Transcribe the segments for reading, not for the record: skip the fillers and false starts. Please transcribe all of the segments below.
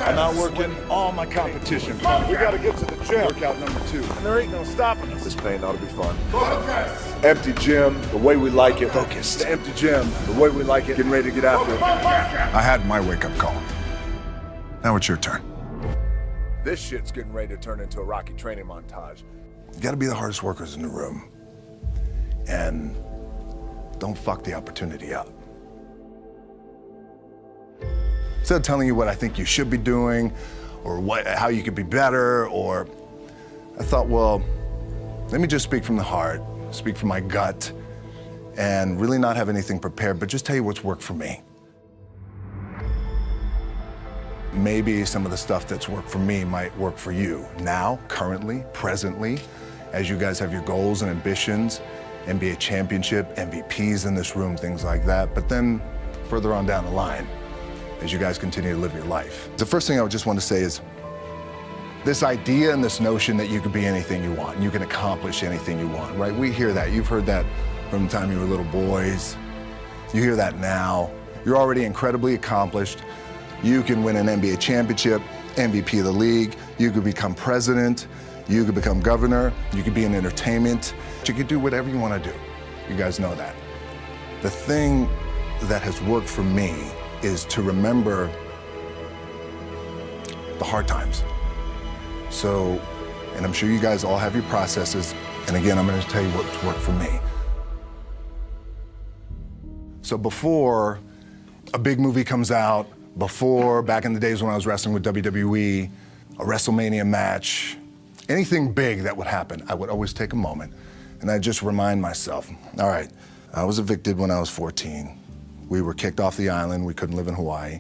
I'm outworking all my competition. We gotta get to the gym. Workout number 2. And there ain't no stopping us. This pain ought to be fun. Empty gym, the way we like it. Focused. The empty gym, the way we like it. Getting ready to get after it. I had my wake-up call. Now it's your turn. This shit's getting ready to turn into a Rocky training montage. You gotta be the hardest workers in the room. And don't fuck the opportunity up. Instead of telling you what I think you should be doing, or how you could be better, or I thought, well, let me just speak from the heart, speak from my gut, and really not have anything prepared, but just tell you what's worked for me. Maybe some of the stuff that's worked for me might work for you now, currently, presently, as you guys have your goals and ambitions, NBA championship, MVPs in this room, things like that, but then further on down the line, as you guys continue to live your life. The first thing I would just want to say is this idea and this notion that you can be anything you want, you can accomplish anything you want, right? We hear that. You've heard that from the time you were little boys. You hear that now. You're already incredibly accomplished. You can win an NBA championship, MVP of the league. You could become president. You could become governor. You could be in entertainment. You could do whatever you want to do. You guys know that. The thing that has worked for me is to remember the hard times. So, and I'm sure you guys all have your processes, and again, I'm gonna tell you what's worked for me. So before a big movie comes out, before, back in the days when I was wrestling with WWE, a WrestleMania match, anything big that would happen, I would always take a moment, and I'd just remind myself, all right, I was evicted when I was 14. We were kicked off the island. We couldn't live in Hawaii.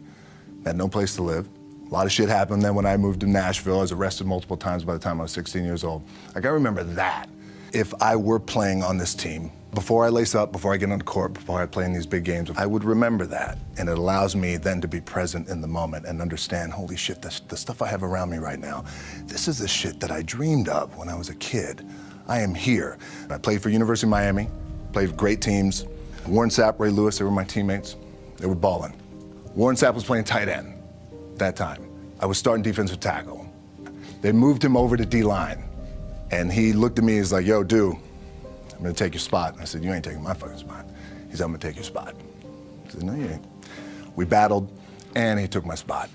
Had no place to live. A lot of shit happened then when I moved to Nashville. I was arrested multiple times by the time I was 16 years old. I gotta remember that. If I were playing on this team, before I lace up, before I get on the court, before I play in these big games, I would remember that. And it allows me then to be present in the moment and understand, holy shit, the stuff I have around me right now, this is the shit that I dreamed of when I was a kid. I am here. I played for University of Miami, played for great teams. Warren Sapp, Ray Lewis, they were my teammates. They were balling. Warren Sapp was playing tight end that time. I was starting defensive tackle. They moved him over to D-line. And he looked at me, he's like, yo, dude, I'm gonna take your spot. I said, you ain't taking my fucking spot. He said, I'm gonna take your spot. I said, no, you ain't. We battled, and he took my spot.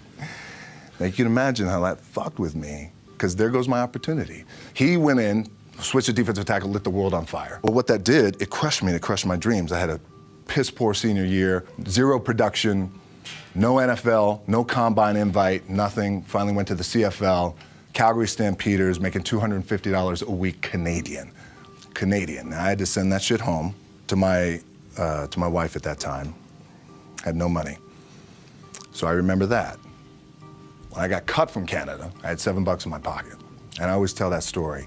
Now you can imagine how that fucked with me, because there goes my opportunity. He went in, switched to defensive tackle, lit the world on fire. Well, what that did, it crushed me, it crushed my dreams. I had a piss poor senior year, 0 production, no NFL, no combine invite, nothing. Finally went to the CFL, Calgary Stampeders, making $250 a week Canadian. Now I had to send that shit home to my wife at that time. Had no money. So I remember that. When I got cut from Canada, I had $7 in my pocket. And I always tell that story.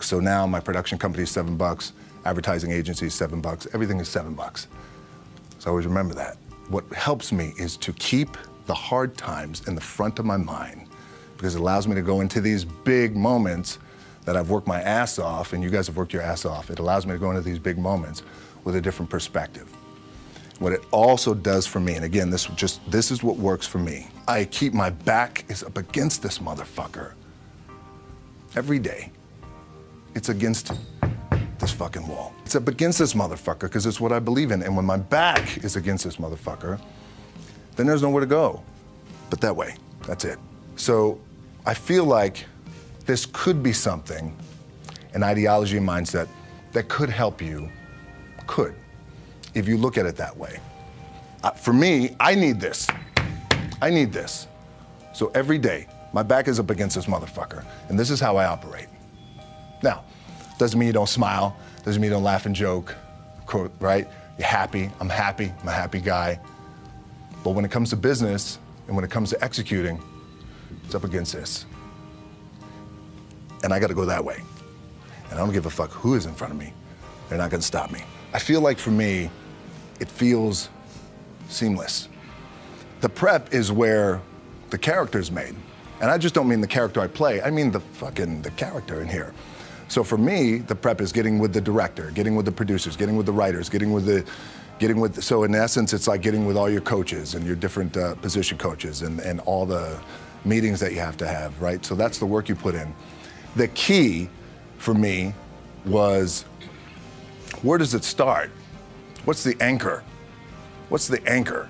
So now my production company is $7, advertising agency is $7, everything is $7. So I always remember that. What helps me is to keep the hard times in the front of my mind, because it allows me to go into these big moments that I've worked my ass off, and you guys have worked your ass off. It allows me to go into these big moments with a different perspective. What it also does for me, and again, this is what works for me. I keep my back is up against this motherfucker every day. It's against this fucking wall. It's up against this motherfucker because it's what I believe in. And when my back is against this motherfucker, then there's nowhere to go but that way. That's it. So I feel like this could be something, an ideology and mindset that could help you, if you look at it that way. For me, I need this. I need this. So every day, my back is up against this motherfucker, and this is how I operate. Now, doesn't mean you don't smile, doesn't mean you don't laugh and joke, right? You're happy, I'm a happy guy. But when it comes to business, and when it comes to executing, it's up against this. And I gotta go that way. And I don't give a fuck who is in front of me. They're not gonna stop me. I feel like for me, it feels seamless. The prep is where the character's made. And I just don't mean the character I play, I mean the character in here. So for me, the prep is getting with the director, getting with the producers, getting with the writers, so in essence, it's like getting with all your coaches and your different position coaches and all the meetings that you have to have, right? So that's the work you put in. The key for me was, where does it start? What's the anchor? What's the anchor?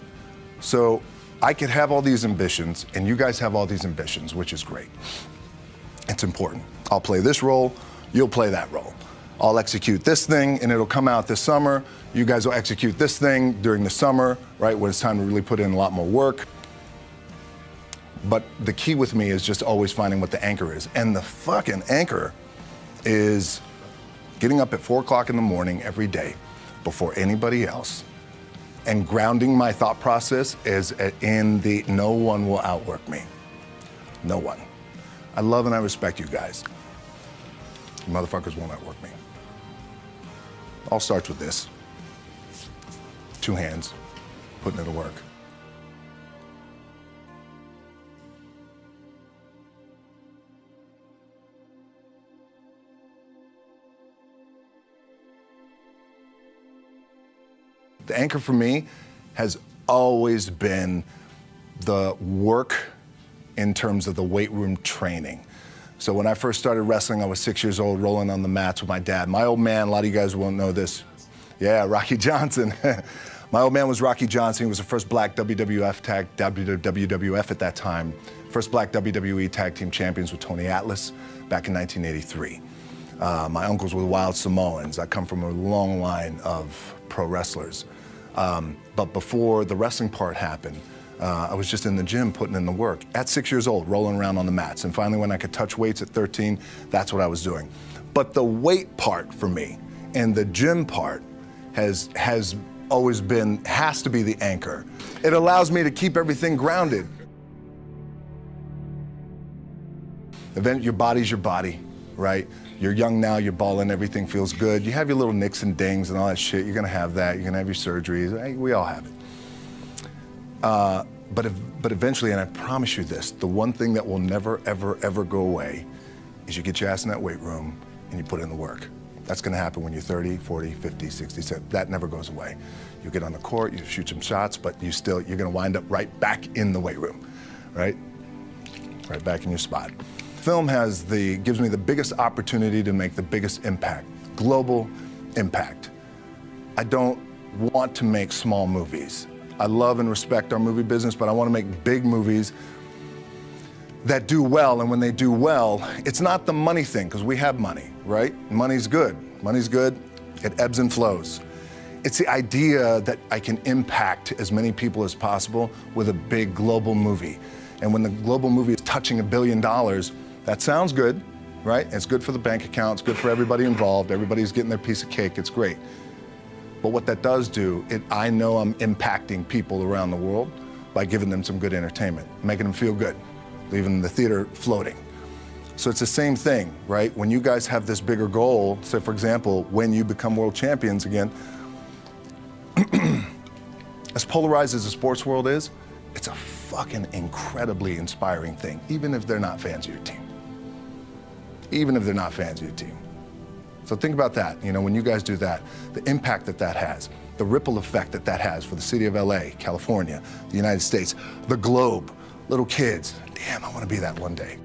So I could have all these ambitions, and you guys have all these ambitions, which is great. It's important. I'll play this role, you'll play that role. I'll execute this thing, and it'll come out this summer. You guys will execute this thing during the summer, right, when it's time to really put in a lot more work. But the key with me is just always finding what the anchor is. And the fucking anchor is getting up at 4 o'clock in the morning every day before anybody else and grounding my thought process is in the no one will outwork me. No one. I love and I respect you guys. You motherfuckers won't outwork me. All starts with this. 2 hands, putting it to work. The anchor for me has always been the work in terms of the weight room training. So when I first started wrestling, I was 6 years old, rolling on the mats with my dad. My old man, a lot of you guys won't know this. Yeah, Rocky Johnson. My old man was Rocky Johnson. He was the first black WWF at that time. First black WWE tag team champions with Tony Atlas back in 1983. My uncles were the Wild Samoans. I come from a long line of pro wrestlers. But before the wrestling part happened, I was just in the gym putting in the work at 6 years old, rolling around on the mats. And finally, when I could touch weights at 13, that's what I was doing. But the weight part for me and the gym part has always been, has to be the anchor. It allows me to keep everything grounded. Your body's your body, right? You're young now, you're balling, everything feels good. You have your little nicks and dings and all that shit. You're gonna have that. You're gonna have your surgeries. We all have it. But eventually, and I promise you this, the one thing that will never, ever, ever go away is you get your ass in that weight room and you put in the work. That's gonna happen when you're 30, 40, 50, 60, 70. That never goes away. You get on the court, you shoot some shots, but you're gonna wind up right back in the weight room, right? Right back in your spot. Film gives me the biggest opportunity to make the biggest impact, global impact. I don't want to make small movies. I love and respect our movie business, but I want to make big movies that do well, and when they do well, it's not the money thing, because we have money, right? Money's good. Money's good. It ebbs and flows. It's the idea that I can impact as many people as possible with a big global movie. And when the global movie is touching $1 billion, that sounds good, right? It's good for the bank account, it's good for everybody involved, everybody's getting their piece of cake, it's great. But what that does do, I know I'm impacting people around the world by giving them some good entertainment, making them feel good, leaving the theater floating. So it's the same thing, right? When you guys have this bigger goal, say for example, when you become world champions again, as polarized as the sports world is, it's a fucking incredibly inspiring thing, even if they're not fans of your team. Even if they're not fans of your team. So think about that, when you guys do that, the impact that has, the ripple effect that has for the city of LA, California, the United States, the globe, little kids. Damn, I want to be that one day.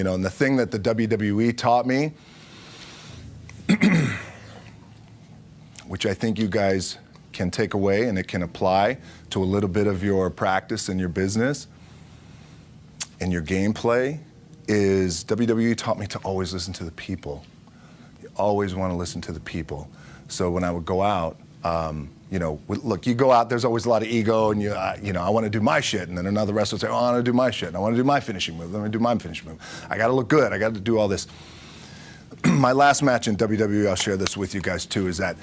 And the thing that the WWE taught me, which I think you guys can take away and it can apply to a little bit of your practice and your business and your gameplay, is WWE taught me to always listen to the people. You always want to listen to the people. So when I would go out, look, you go out, there's always a lot of ego, and I want to do my shit, and then another wrestler will say, oh, I want to do my shit, and I want to do my finishing move, let me do my finishing move. I got to look good, I got to do all this. My last match in WWE, I'll share this with you guys too, is that,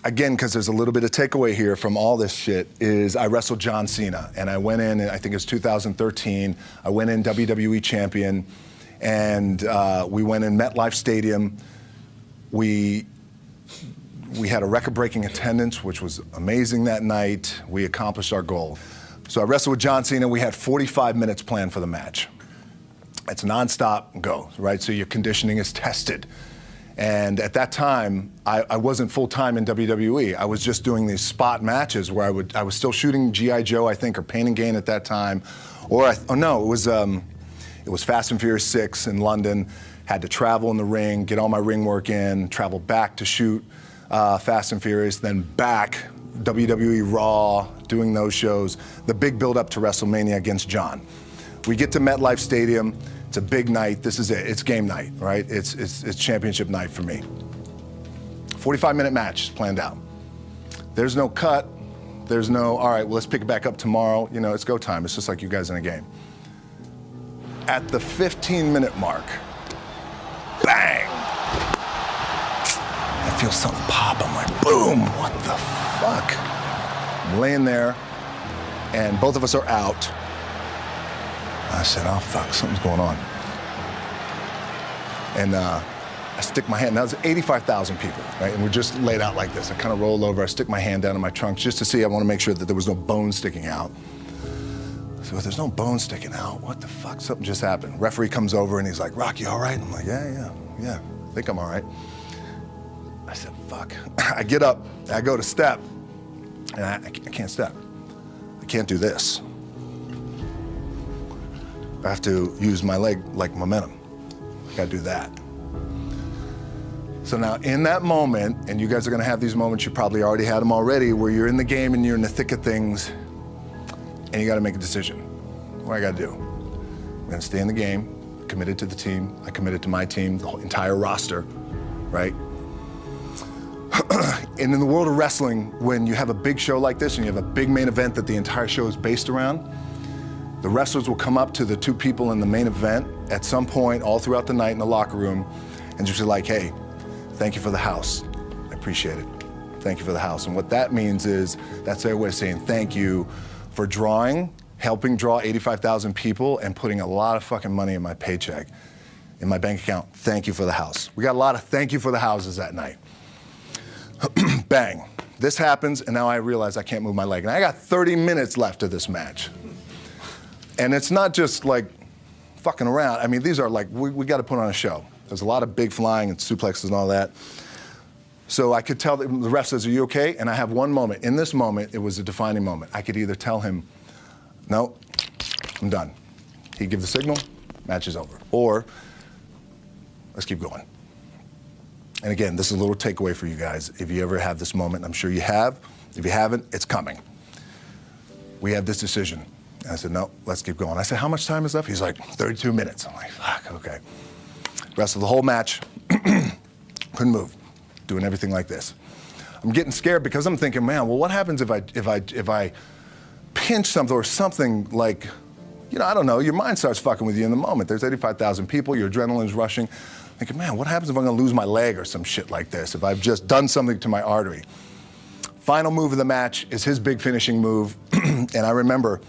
again, because there's a little bit of takeaway here from all this shit, is I wrestled John Cena, and I went in, I think it was 2013, I went in WWE champion, and we went in MetLife Stadium. We We had a record-breaking attendance, which was amazing that night. We accomplished our goal. So I wrestled with John Cena. We had 45 minutes planned for the match. It's nonstop go, right? So your conditioning is tested. And at that time, I wasn't full-time in WWE. I was just doing these spot matches where I was still shooting G.I. Joe, I think, or Pain and Gain at that time. It was Fast and Furious 6 in London. Had to travel in the ring, get all my ring work in, travel back to shoot Fast and Furious, then back, WWE Raw, doing those shows. The big build-up to WrestleMania against John. We get to MetLife Stadium. It's a big night. This is it. It's game night, right? It's championship night for me. 45-minute match is planned out. There's no cut. There's no, all right, well, let's pick it back up tomorrow. You know, it's go time. It's just like you guys in a game. At the 15-minute mark, bang! I feel something pop. I'm like, boom, what the fuck? I'm laying there, and both of us are out. I said, oh, fuck, something's going on. And I stick my hand, now there's 85,000 people, right? And we're just laid out like this. I kind of roll over, I stick my hand down in my trunk just to see, I want to make sure that there was no bone sticking out. So if there's no bone sticking out, what the fuck? Something just happened. Referee comes over and he's like, Rock, you all right? I'm like, yeah, I think I'm all right. I said, fuck. I get up, I go to step, and I can't step. I can't do this. I have to use my leg like momentum. I gotta do that. So now in that moment, and you guys are gonna have these moments, you probably already had them already, where you're in the game and you're in the thick of things, and you gotta make a decision. What do I gotta do? I'm gonna stay in the game, committed to the team, I committed to my team, the whole entire roster, right? And in the world of wrestling, when you have a big show like this and you have a big main event that the entire show is based around, the wrestlers will come up to the two people in the main event at some point all throughout the night in the locker room and just be like, hey, thank you for the house. I appreciate it. Thank you for the house. And what that means is that's their way of saying thank you for helping draw 85,000 people and putting a lot of fucking money in my paycheck, in my bank account. Thank you for the house. We got a lot of thank you for the houses that night. Bang. This happens, and now I realize I can't move my leg. And I got 30 minutes left of this match. And it's not just like fucking around. I mean, these are like, we got to put on a show. There's a lot of big flying and suplexes and all that. So I could tell the ref says, are you okay? And I have one moment. In this moment, it was a defining moment. I could either tell him, no, I'm done. He'd give the signal, match is over. Or, let's keep going. And again, this is a little takeaway for you guys. If you ever have this moment, I'm sure you have. If you haven't, it's coming. We have this decision. And I said, no, let's keep going. I said, how much time is left? He's like, 32 minutes. I'm like, fuck, okay. Rest of the whole match, couldn't move, doing everything like this. I'm getting scared because I'm thinking, man, well, what happens if I pinch something or something like, you know, I don't know, your mind starts fucking with you in the moment. There's 85,000 people, your adrenaline's rushing. Thinking, man, what happens if I'm gonna lose my leg or some shit like this, if I've just done something to my artery? Final move of the match is his big finishing move, and I remember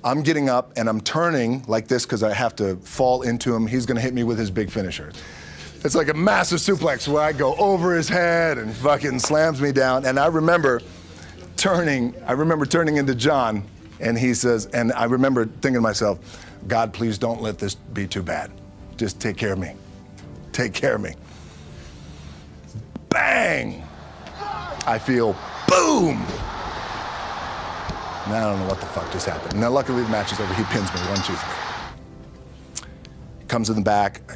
I'm getting up and I'm turning like this because I have to fall into him. He's gonna hit me with his big finisher. It's like a massive suplex where I go over his head and fucking slams me down. And I remember turning into John, and he says, and I remember thinking to myself, God, please don't let this be too bad. Just take care of me. Take care of me. Bang! I feel boom! Now I don't know what the fuck just happened. Now luckily the match is over. He pins me, 1, 2, 3. He comes in the back, I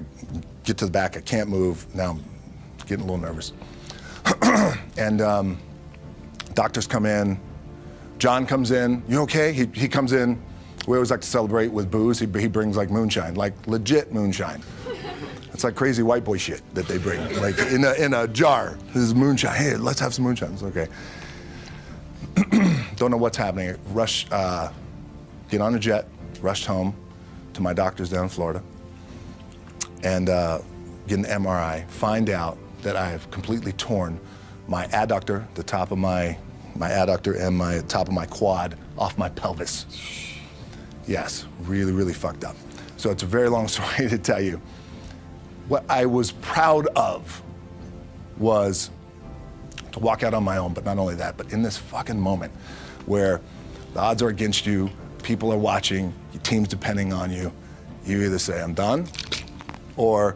get to the back, I can't move. Now I'm getting a little nervous. And doctors come in. John comes in. You okay? He comes in. We always like to celebrate with booze. He brings like moonshine, like legit moonshine. It's like crazy white boy shit that they bring, like in a jar. This is moonshine. Hey, let's have some moonshine. It's okay. Don't know what's happening. Rush, get on a jet, rushed home to my doctor's down in Florida, and get an MRI. Find out that I have completely torn my adductor, the top of my adductor and my top of my quad off my pelvis. Yes, really, really fucked up. So it's a very long story to tell you. What I was proud of was to walk out on my own, but not only that, but in this fucking moment where the odds are against you, people are watching, your team's depending on you, you either say, I'm done, or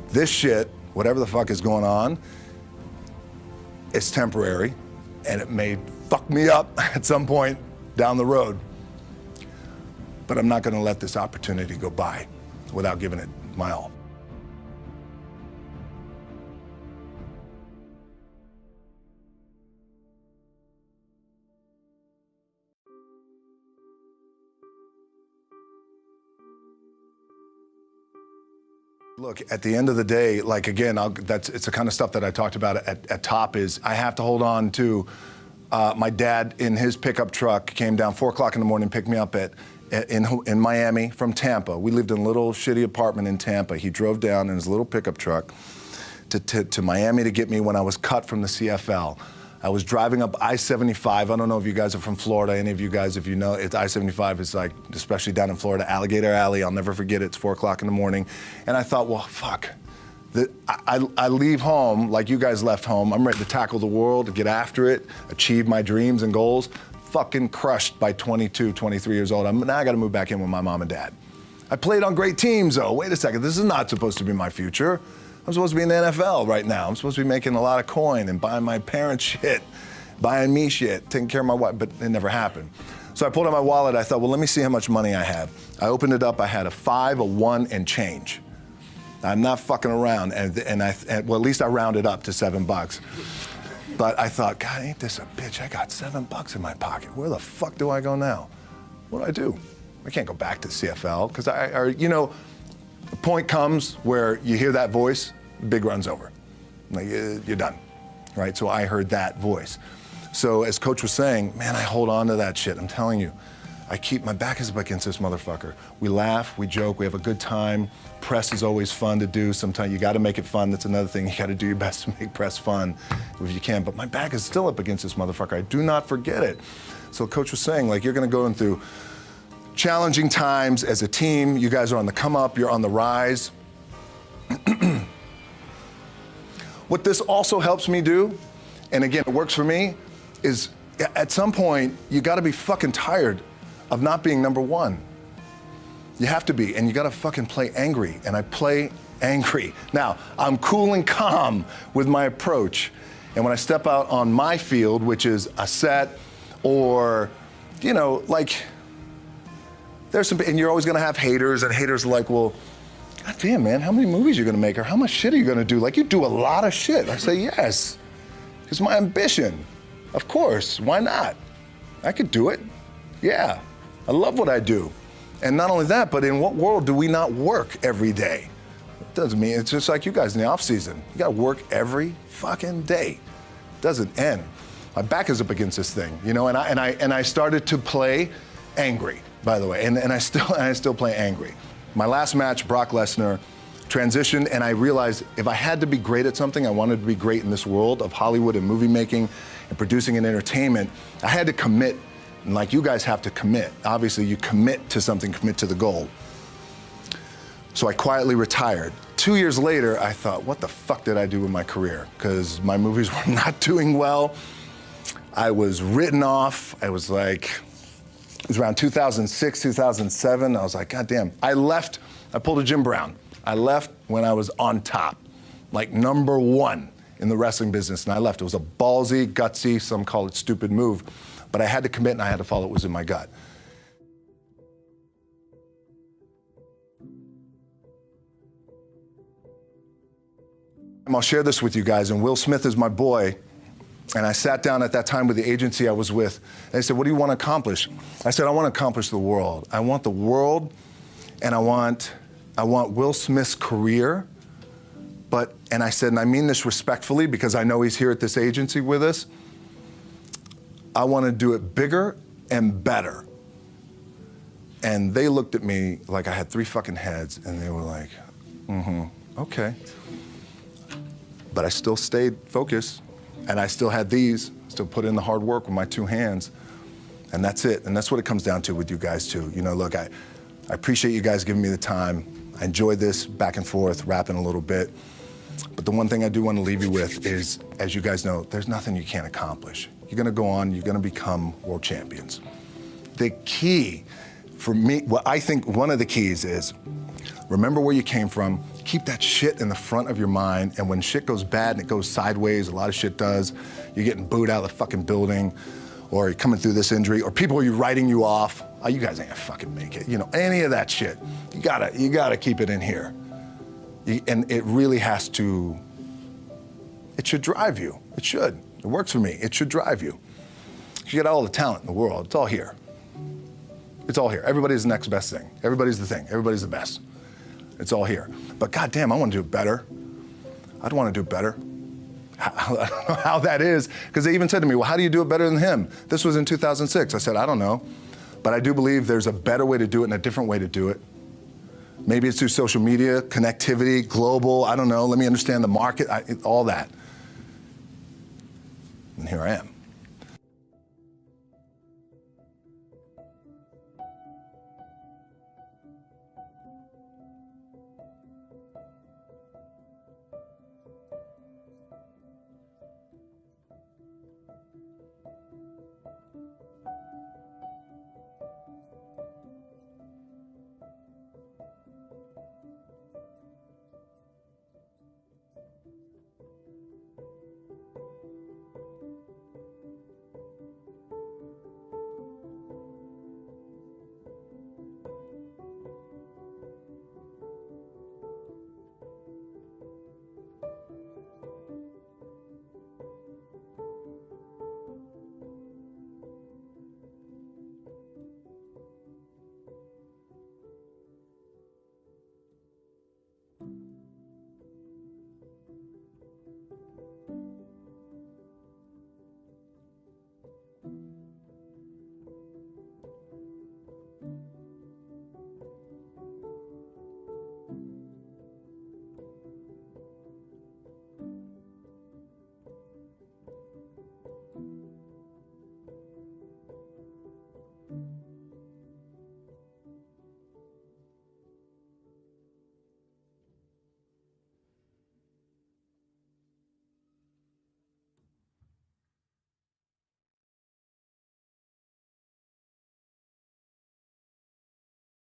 this shit, whatever the fuck is going on, it's temporary, and it may fuck me up at some point down the road. But I'm not gonna let this opportunity go by without giving it my all. Look, at the end of the day, like again, it's the kind of stuff that I talked about at top is I have to hold on to my dad in his pickup truck came down 4 o'clock in the morning, picked me up in Miami from Tampa. We lived in a little shitty apartment in Tampa. He drove down in his little pickup truck to Miami to get me when I was cut from the CFL. I was driving up I-75. I don't know if you guys are from Florida, any of you guys, if you know, it's I-75 is like, especially down in Florida, Alligator Alley. I'll never forget it. It's 4 o'clock in the morning. And I thought, well, fuck. I leave home like you guys left home. I'm ready to tackle the world, to get after it, achieve my dreams and goals. Fucking crushed by 22, 23 years old. Now I got to move back in with my mom and dad. I played on great teams, though. Wait a second. This is not supposed to be my future. I'm supposed to be in the NFL right now. I'm supposed to be making a lot of coin and buying my parents shit, buying me shit, taking care of my wife, but it never happened. So I pulled out my wallet. I thought, well, let me see how much money I have. I opened it up. I had a 5, a 1, and change. I'm not fucking around, and well, at least I rounded up to $7. But I thought, God, ain't this a bitch? I got $7 in my pocket. Where the fuck do I go now? What do I do? I can't go back to the CFL because the point comes where you hear that voice, big run's over. Like, you're done, right? So I heard that voice. So as Coach was saying, man, I hold on to that shit. I'm telling you, my back is up against this motherfucker. We laugh, we joke, we have a good time. Press is always fun to do. Sometimes you gotta make it fun. That's another thing. You gotta do your best to make press fun if you can. But my back is still up against this motherfucker. I do not forget it. So Coach was saying, like, you're gonna go in through challenging times as a team. You guys are on the come up, you're on the rise. What this also helps me do, and again, it works for me, is at some point, you gotta be fucking tired of not being number one. You have to be, and you gotta fucking play angry, and I play angry. Now, I'm cool and calm with my approach, and when I step out on my field, which is a set, or, like, there's some, and you're always gonna have haters, and haters are like, well, God damn, man, how many movies are you gonna make, or how much shit are you gonna do? Like, you do a lot of shit. I say, yes, it's my ambition. Of course, why not? I could do it, yeah. I love what I do. And not only that, but in what world do we not work every day? It doesn't mean, it's just like you guys in the off season. You gotta work every fucking day. It doesn't end. My back is up against this thing, and I started to play angry, by the way, and I still play angry. My last match, Brock Lesnar, transitioned, and I realized if I had to be great at something, I wanted to be great in this world of Hollywood and movie making and producing and entertainment, I had to commit. And like you guys have to commit. Obviously, you commit to something, commit to the goal. So I quietly retired. 2 years later, I thought, what the fuck did I do with my career? Because my movies were not doing well. I was written off. It was around 2006, 2007. I was like, God damn. I left, I pulled a Jim Brown. I left when I was on top, like number one in the wrestling business, and I left. It was a ballsy, gutsy, some call it stupid move. But I had to commit and I had to follow what was in my gut. And I'll share this with you guys, and Will Smith is my boy. And I sat down at that time with the agency I was with, and they said, what do you want to accomplish? I said, I want to accomplish the world. I want the world, and I want Will Smith's career, and I said, and I mean this respectfully because I know he's here at this agency with us, I want to do it bigger and better. And they looked at me like I had 3 fucking heads, and they were like, okay. But I still stayed focused, and I still had still put in the hard work with my 2 hands, and that's it. And that's what it comes down to with you guys too. Look, I appreciate you guys giving me the time. I enjoyed this back and forth, rapping a little bit. But the one thing I do want to leave you with is, as you guys know, there's nothing you can't accomplish. You're going to go on, you're going to become world champions. The key for me, what I think one of the keys is, remember where you came from, keep that shit in the front of your mind, and when shit goes bad and it goes sideways, a lot of shit does, you're getting booed out of the fucking building, or you're coming through this injury, or people are writing you off, oh, you guys ain't gonna fucking make it. You know, any of that shit, you gotta keep it in here. And it really has to, it should drive you. It should. It works for me. It should drive you. You got all the talent in the world. It's all here. It's all here. Everybody's the next best thing. Everybody's the thing. Everybody's the best. It's all here. But goddamn, I want to do it better. I'd want to do it better. I don't know how that is, because they even said to me, well, how do you do it better than him? This was in 2006. I said, I don't know. But I do believe there's a better way to do it and a different way to do it. Maybe it's through social media, connectivity, global, I don't know. Let me understand the market, all that. And here I am.